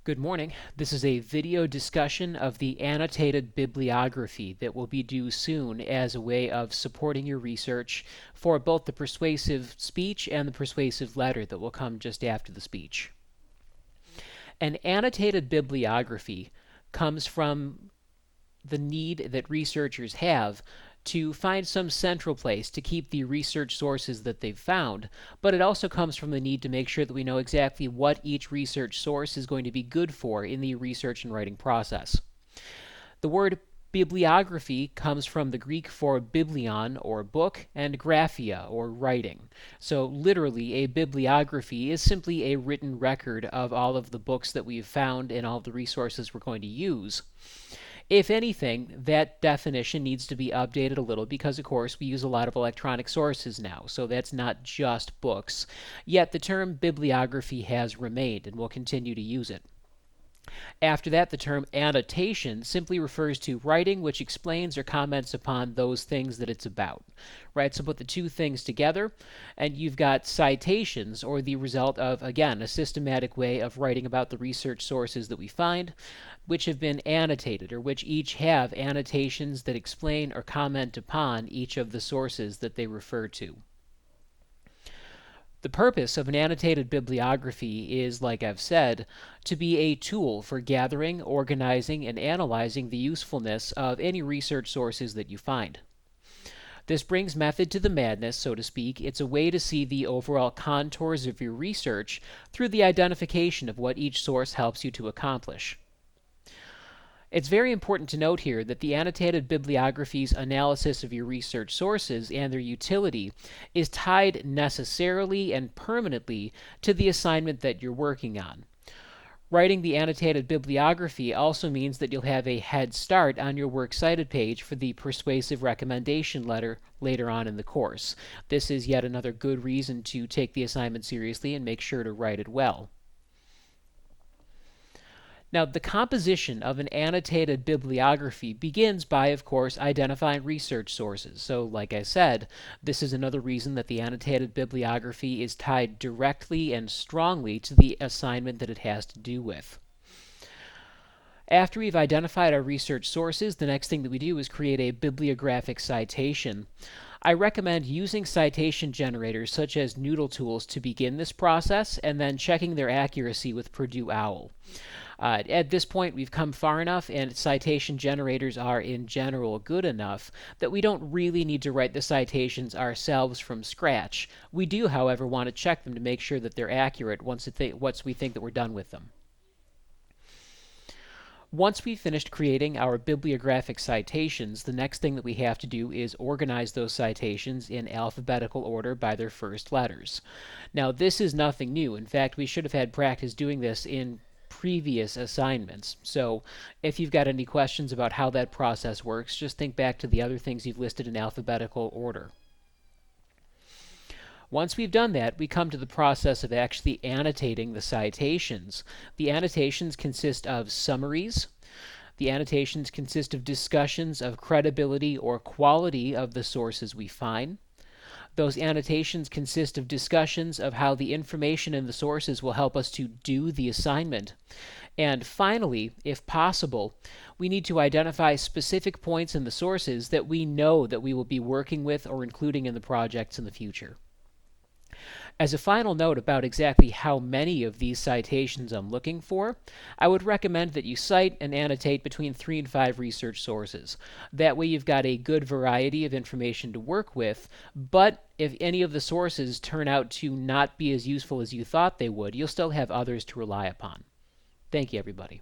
Good morning. This is a video discussion of the annotated bibliography that will be due soon as a way of supporting your research for both the persuasive speech and the persuasive letter that will come just after the speech. An annotated bibliography comes from the need that researchers have to find some central place to keep the research sources that they've found, but it also comes from the need to make sure that we know exactly what each research source is going to be good for in the research and writing process. The word bibliography comes from the Greek for biblion, or book, and graphia, or writing. So literally, a bibliography is simply a written record of all of the books that we've found and all of the resources we're going to use. If anything, that definition needs to be updated a little because, of course, we use a lot of electronic sources now, so that's not just books. Yet the term bibliography has remained, and we'll continue to use it. After that, the term annotation simply refers to writing which explains or comments upon those things that it's about. Right? So put the two things together, and you've got citations, or the result of, again, a systematic way of writing about the research sources that we find, which have been annotated, or which each have annotations that explain or comment upon each of the sources that they refer to. The purpose of an annotated bibliography is, like I've said, to be a tool for gathering, organizing, and analyzing the usefulness of any research sources that you find. This brings method to the madness, so to speak. It's a way to see the overall contours of your research through the identification of what each source helps you to accomplish. It's very important to note here that the annotated bibliography's analysis of your research sources and their utility is tied necessarily and permanently to the assignment that you're working on. Writing the annotated bibliography also means that you'll have a head start on your works cited page for the persuasive recommendation letter later on in the course. This is yet another good reason to take the assignment seriously and make sure to write it well. Now, the composition of an annotated bibliography begins by, of course, identifying research sources. So, like I said, this is another reason that the annotated bibliography is tied directly and strongly to the assignment that it has to do with. After we've identified our research sources, the next thing that we do is create a bibliographic citation. I recommend using citation generators such as Noodle tools to begin this process, and then checking their accuracy with Purdue OWL. At this point, we've come far enough, and citation generators are, in general, good enough that we don't really need to write the citations ourselves from scratch. We do, however, want to check them to make sure that they're accurate once we think that we're done with them. Once we've finished creating our bibliographic citations, the next thing that we have to do is organize those citations in alphabetical order by their first letters. Now, this is nothing new. In fact, we should have had practice doing this in previous assignments. So if you've got any questions about how that process works, just think back to the other things you've listed in alphabetical order. Once we've done that, we come to the process of actually annotating the citations. The annotations consist of summaries. The annotations consist of discussions of credibility or quality of the sources we find. Those annotations consist of discussions of how the information in the sources will help us to do the assignment. And finally, if possible, we need to identify specific points in the sources that we know that we will be working with or including in the projects in the future. As a final note about exactly how many of these citations I'm looking for, I would recommend that you cite and annotate between 3 and 5 research sources. That way you've got a good variety of information to work with, but if any of the sources turn out to not be as useful as you thought they would, you'll still have others to rely upon. Thank you, everybody.